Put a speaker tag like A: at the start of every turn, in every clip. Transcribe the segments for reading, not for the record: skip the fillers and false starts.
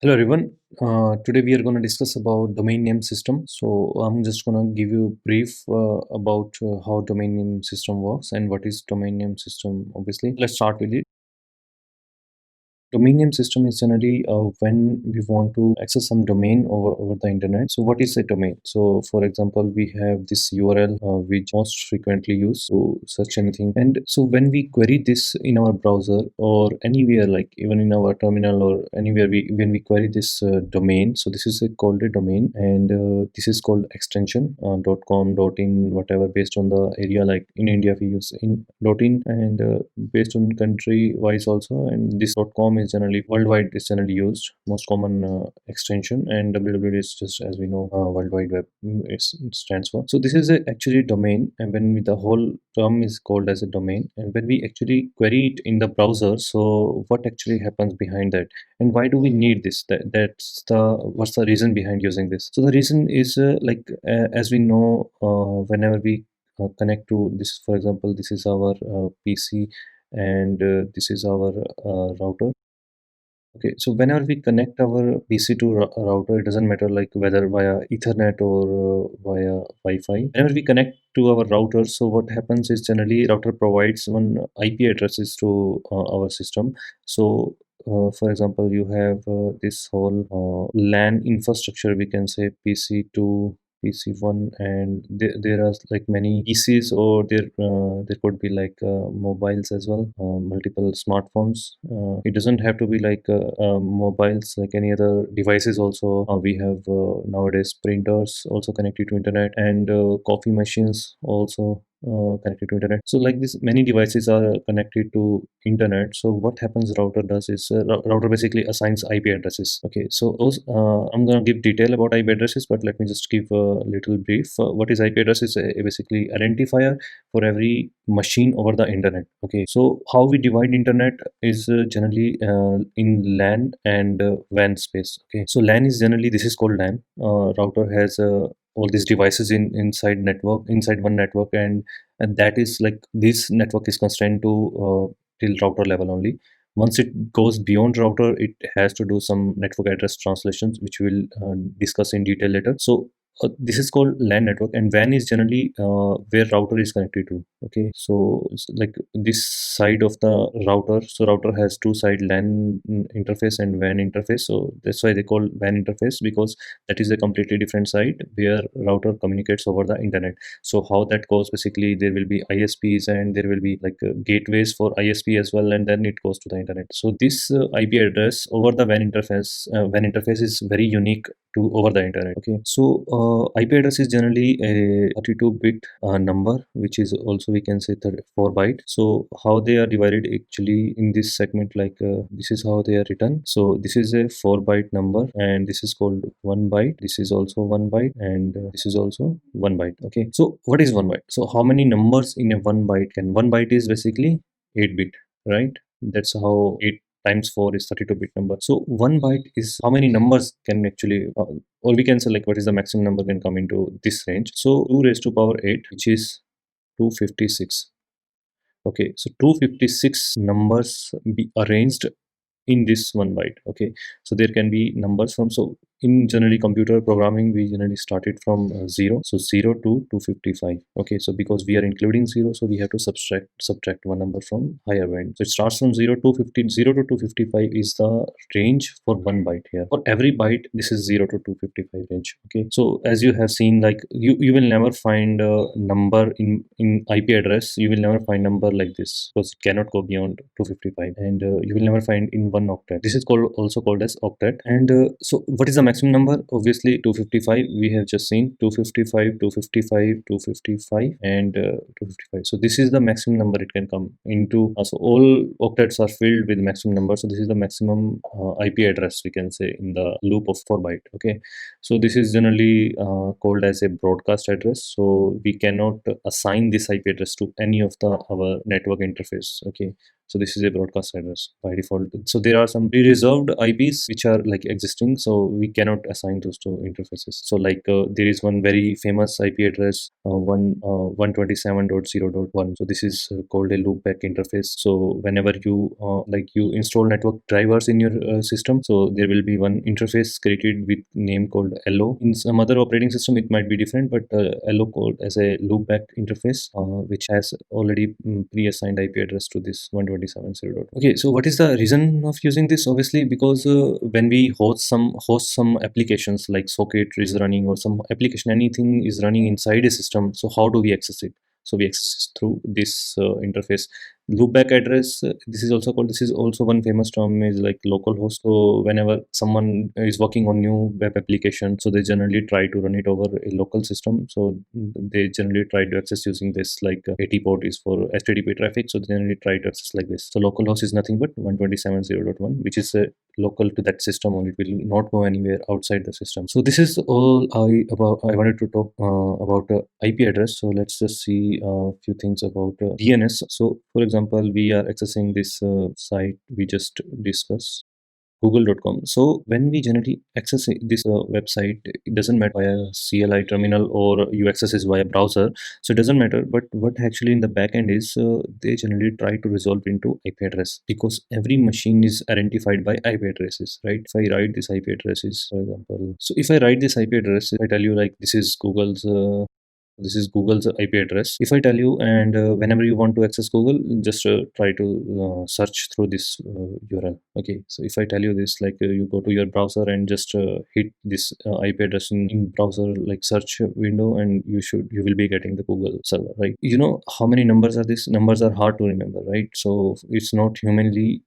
A: Hello everyone. Today we are going to discuss about domain name system. So I'm just going to give you a brief about how domain name system works and what is domain name system. Obviously, let's start with it. Domain name system is generally when we want to access some domain over the internet. So what is a domain? So for example, we have this URL which most frequently use to search anything. And so when we query this in our browser or anywhere, like even in our terminal or anywhere, when we query this domain, so this is called a domain, and this is called extension .com, .in, whatever, based on the area. Like in India, we use in .in, and based on country wise also. And this .com is generally worldwide, is generally used, most common extension. And www is just, as we know, world wide web, it stands for. So this is actually domain, and when the whole term is called as a domain, and when we actually query it in the browser, so what actually happens behind that, and why do we need this? That's the what's the reason behind using this? So the reason is as we know, whenever we connect to this, for example, this is our PC, and this is our router. Okay, so whenever we connect our PC to router, it doesn't matter like whether via Ethernet or via Wi-Fi. Whenever we connect to our router, so what happens is generally router provides one IP addresses to our system. So for example, you have this whole LAN infrastructure, we can say PC2, PC1, and there are like many PCs, or there could be like mobiles as well, multiple smartphones. It doesn't have to be like mobiles, like any other devices also. We have nowadays printers also connected to internet, and coffee machines also connected to internet. So like this, many devices are connected to internet. So what happens, router does is router basically assigns IP addresses. Okay, so I'm going to give detail about IP addresses, but let me just give a little brief. What is IP address is basically identifier for every machine over the internet. Okay, so how we divide internet is generally in LAN and WAN space. Okay, so LAN is generally, this is called LAN. Router has all these devices inside one network, and that is like, this network is constrained to till router level only. Once it goes beyond router, it has to do some network address translations, which we'll discuss in detail later. So this is called LAN network, and WAN is generally where router is connected to. Okay, so it's like this side of the router. So router has two side, LAN interface and WAN interface. So that's why they call WAN interface, because that is a completely different side where router communicates over the internet. So how that goes, basically there will be ISPs, and there will be like gateways for ISP as well, and then it goes to the internet. So this IP address over the WAN interface is very unique to over the internet. Okay, so IP address is generally a 32-bit number, which is also, we can say, 34 byte. So how they are divided actually in this segment, like this is how they are written. So this is a 4-byte number, and this is called 1 byte. This is also 1 byte, and this is also 1 byte. Okay, so what is 1 byte? So how many numbers in a 1 byte can? 1 byte is basically 8-bit, right? That's how 8 times 4 is 32-bit number. So 1 byte is how many numbers can actually, or we can say like what is the maximum number can come into this range. So 2 raised to power 8, which is 256. Okay, so 256 numbers be arranged in this 1 byte. Okay, so there can be numbers from, so in generally computer programming, we generally started from 0, so 0 to 255. Okay, so because we are including 0, so we have to subtract one number from higher end. So it starts from 0 to 50. 0 to 255 is the range for 1 byte. Here for every byte, this is 0 to 255 range. Okay, so as you have seen, like you will never find a number in IP address. You will never find number like this, because it cannot go beyond 255, and you will never find in one octet. This is called, also called as octet. And so what is the maximum number? Obviously 255. We have just seen 255, 255, 255, and 255. So this is the maximum number it can come into. So all octets are filled with maximum number. So this is the maximum IP address, we can say, in the loop of 4 byte. Okay, so this is generally called as a broadcast address. So we cannot assign this IP address to any of the our network interface. Okay, So this is a broadcast address by default. So there are some pre-reserved IPs which are like existing, so we cannot assign those to interfaces. So like there is one very famous IP address, 127.0.1. So this is called a loopback interface. So whenever you like you install network drivers in your system, so there will be one interface created with name called LO. In some other operating system it might be different, but LO called as a loopback interface, which has already pre-assigned IP address to this 127.0. Okay, so what is the reason of using this? Obviously because when we host some applications like socket is running, or some application, anything is running inside a system, so how do we access it? So we access it through this interface. Loopback address, this is also one famous term is like localhost. So whenever someone is working on new web application, so they generally try to run it over a local system. So they generally try to access using this, like 80 port is for HTTP traffic, so they generally try to access like this. So localhost is nothing but 127.0.1, which is local to that system only. It will not go anywhere outside the system. So this is all I wanted to talk about IP address. So let's just see a few things about DNS. So for example, we are accessing this site we just discussed, google.com. So when we generally access this website, it doesn't matter via CLI terminal or you access it via browser, so it doesn't matter. But what actually in the back end is, they generally try to resolve into IP address, because every machine is identified by IP addresses, right? If I write this IP addresses, for example, so if I write this IP address, I tell you like this is Google's IP address. If I tell you, and whenever you want to access Google, just try to search through this URL. Okay, so if I tell you this, like you go to your browser and just hit this IP address in browser like search window, and you will be getting the Google server, right? You know how many numbers are these? Numbers are hard to remember, right? So it's not humanly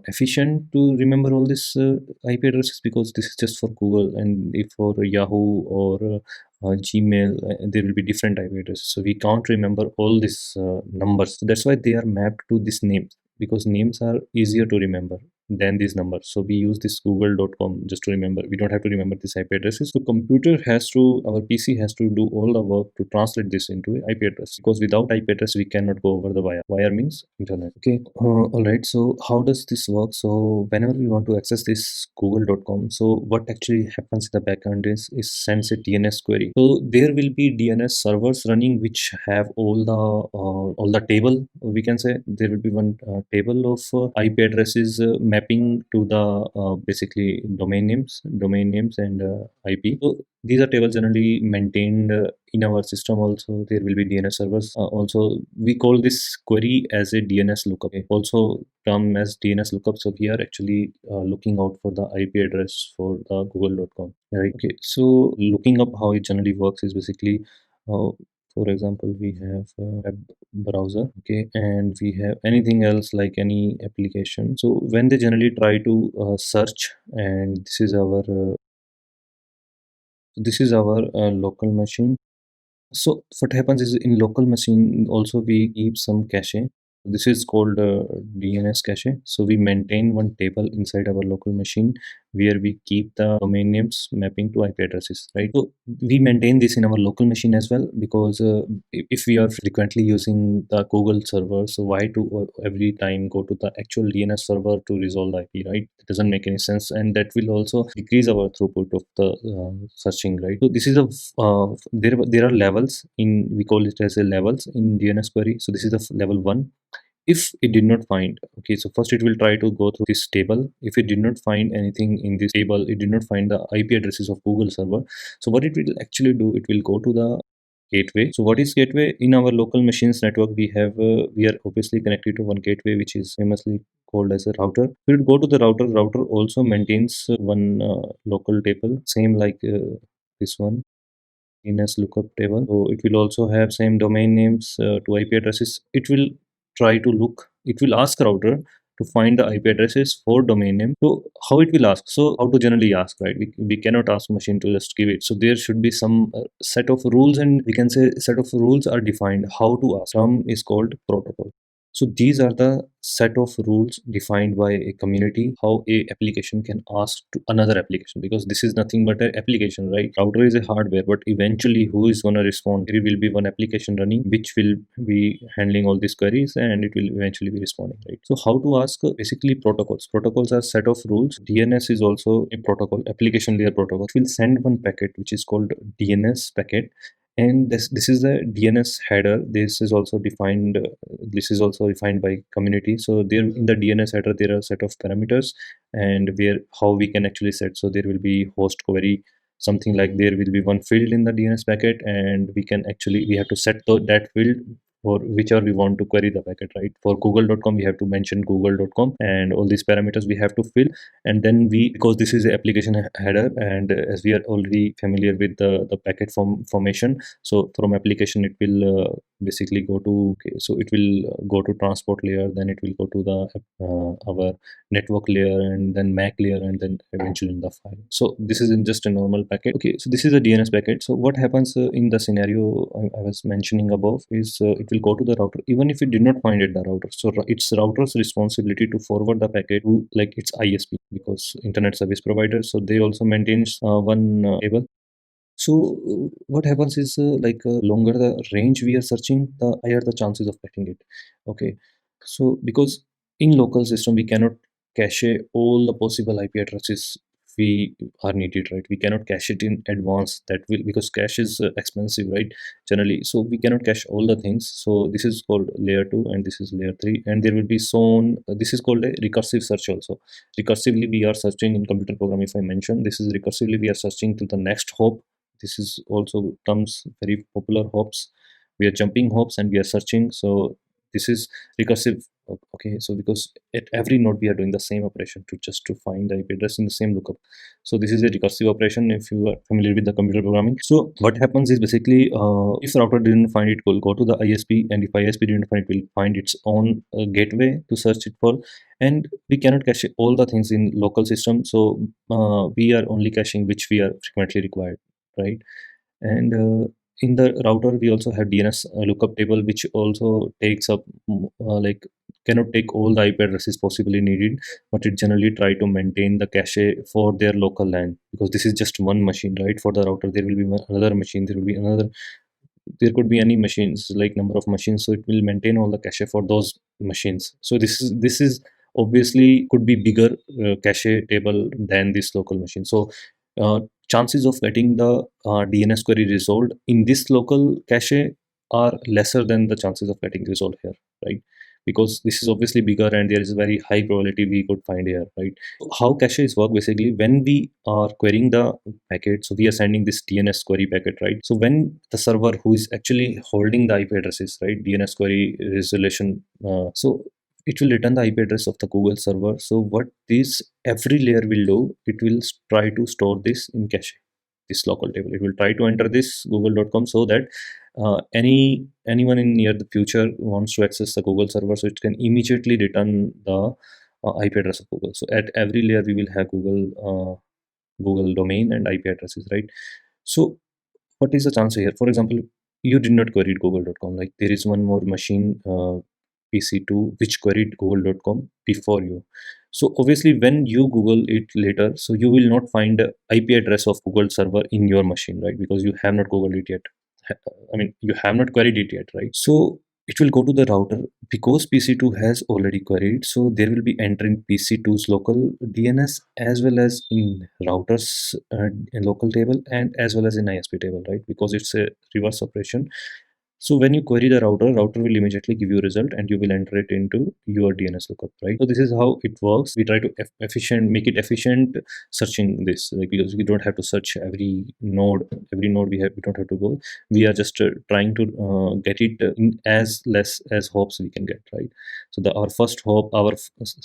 A: efficient to remember all these IP addresses, because this is just for Google, and if for Yahoo or Gmail, there will be different IP addresses. So we can't remember all these numbers. So that's why they are mapped to this names, because names are easier to remember than these numbers. So we use this google.com just to remember. We don't have to remember these IP addresses. So our PC has to do all the work to translate this into a IP address, because without IP address we cannot go over the wire. Wire means internet. Okay. All right. So how does this work? So whenever we want to access this google.com, so what actually happens in the backend is sends a DNS query. So there will be DNS servers running which have all the table. We can say there will be one table of IP addresses mapping to the basically domain names and IP. So these are tables generally maintained in our system. Also there will be DNS servers. Also we call this query as a DNS lookup, okay, also term as DNS lookup. So we are actually looking out for the IP address for the google.com, right? Okay, so looking up how it generally works is basically, uh, for example, we have a web browser, okay, and we have anything else like any application. So when they generally try to search, and this is our local machine. So what happens is, in local machine also we keep some cache. This is called DNS cache. So we maintain one table inside our local machine where we keep the domain names mapping to IP addresses, right? So we maintain this in our local machine as well, because if we are frequently using the Google server, so why to every time go to the actual DNS server to resolve the IP, right? It doesn't make any sense, and that will also decrease our throughput of the searching, right? So this is a there are levels in, we call it as a levels in DNS query. So this is the level 1. If it did not find, okay, so first it will try to go through this table. If it did not find anything in this table, it did not find the IP addresses of Google server, so what it will actually do, it will go to the gateway. So what is gateway? In our local machines network, we are obviously connected to one gateway, which is famously called as a router. We will go to the router. Router also maintains one local table, same like this one, DNS lookup table. So it will also have same domain names to IP addresses. It will try to look. It will ask router to find the IP addresses for domain name. So how it will ask? So how to generally ask, right? We cannot ask machine to just give it. So there should be some set of rules, and we can say set of rules are defined how to ask. Term is called protocol. So these are the set of rules defined by a community how a application can ask to another application, because this is nothing but an application, right? Router is a hardware, but eventually who is going to respond? There will be one application running which will be handling all these queries, and it will eventually be responding, right? So how to ask? Basically protocols. Protocols are set of rules. DNS is also a protocol, application layer protocol. It will send one packet which is called DNS packet, and this is the DNS header. This is also defined, this is also defined by community. So there in the DNS header there are a set of parameters, and where how we can actually set. So there will be host query, something like there will be one field in the DNS packet, and we have to set that field for whichever we want to query the packet, right? For google.com we have to mention google.com, and all these parameters we have to fill. And then we, because this is the application header, and as we are already familiar with the packet formation, so from application it will basically go to, okay, so it will go to transport layer, then it will go to the our network layer, and then MAC layer, and then eventually in the file. So this is in just a normal packet. Okay, so this is a DNS packet. So what happens in the scenario I was mentioning above is it will go to the router even if it did not find it the router. So it's router's responsibility to forward the packet to like its ISP, because internet service provider, so they also maintains one table. So what happens is longer the range we are searching, the higher the chances of getting it. Okay, so because in local system we cannot cache all the possible IP addresses we are needed, right? We cannot cache it in advance. That will, because cache is expensive, right? Generally, so we cannot cache all the things. So this is called layer 2, and this is layer 3, and there will be zone. This is called a recursive search also. Recursively we are searching in computer program. If I mention, this is recursively we are searching to the next hop. This is also terms very popular, hops. We are jumping hops and we are searching. So this is recursive. Okay, so because at every node we are doing the same operation to just to find the IP address in the same lookup. So this is a recursive operation if you are familiar with the computer programming. So what happens is basically if router didn't find it, will go to the ISP, and if ISP didn't find it, will find its own gateway to search it for. And we cannot cache all the things in local system, so we are only caching which we are frequently required, right? And in the router we also have DNS lookup table, which also takes up like cannot take all the IP addresses possibly needed, but it generally try to maintain the cache for their local LAN, because this is just one machine, right? For the router there will be another machine, there will be another, there could be any machines, like number of machines, so it will maintain all the cache for those machines. So this is obviously could be bigger cache table than this local machine. So uh, chances of getting the DNS query resolved in this local cache are lesser than the chances of getting resolved here, right? Because this is obviously bigger and there is a very high probability we could find here, right? How caches work basically, when we are querying the packet, so we are sending this DNS query packet, right? So when the server who is actually holding the IP addresses, right, DNS query resolution, so it will return the IP address of the Google server. So what this every layer will do, it will try to store this in cache, this local table. It will try to enter this google.com, so that anyone in near the future wants to access the Google server, so it can immediately return the IP address of Google. So at every layer we will have Google domain and IP addresses, right? So what is the chance here? For example, you did not query google.com, like there is one more machine, PC2, which queried google.com before you. So obviously when you Google it later, so you will not find the IP address of Google server in your machine, right? Because you have not Googled it yet. I mean, you have not queried it yet, right? So it will go to the router, because PC2 has already queried. So there will be entering PC2's local DNS as well as in routers in local table, and as well as in ISP table, right? Because it's a reverse operation. So when you query the router will immediately give you a result, and you will enter it into your DNS lookup, right? So this is how it works. We try to make it efficient searching this, like, because we don't have to search every node we don't have to go. We are just trying to get it in as less as hops we can get, right? So our first hop,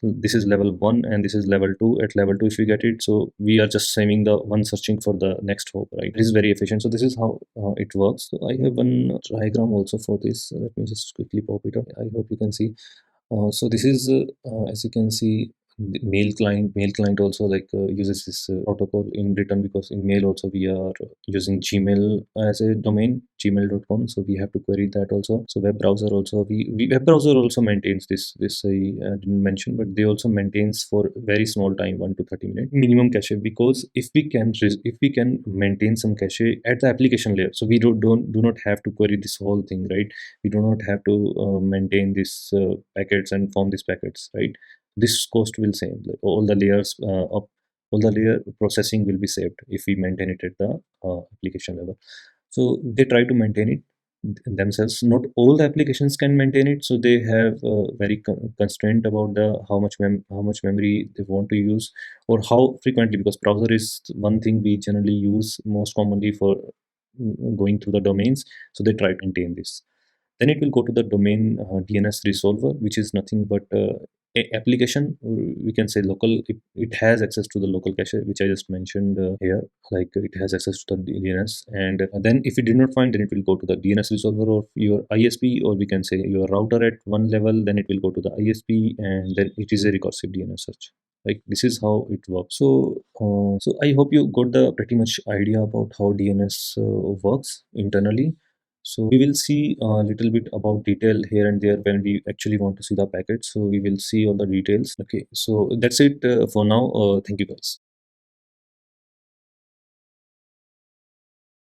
A: this is level 1 and this is level 2. At level 2 if we get it, so we are just saving the one searching for the next hop, right? It is very efficient. So this is how it works. So I have one diagram also for this. Let me just quickly pop it up. I hope you can see. So this is as you can see, the mail client also like uses this protocol in return, because in mail also we are using Gmail as a domain, gmail.com. So we have to query that also. So web browser also, we web browser also maintains this I didn't mention, but they also maintains for very small time, 1 to 30 minute minimum cache, because if we can maintain some cache at the application layer, so we do not have to query this whole thing, right? We do not have to maintain these packets and form these packets, right? This cost will save, like all the layers of all the layer processing will be saved if we maintain it at the application level. So they try to maintain it themselves. Not all the applications can maintain it, so they have very constraint about the how much memory they want to use, or how frequently, because browser is one thing we generally use most commonly for going through the domains. So they try to maintain this. Then it will go to the domain DNS resolver, which is nothing but application. We can say local. It has access to the local cache, which I just mentioned here. Like it has access to the DNS, and then if it did not find, then it will go to the DNS resolver of your ISP, or we can say your router at one level. Then it will go to the ISP, and then it is a recursive DNS search. Like this is how it works. So I hope you got the pretty much idea about how DNS works internally. So we will see a little bit about detail here and there when we actually want to see the package. So we will see all the details. Okay, so that's it for now. Thank you guys.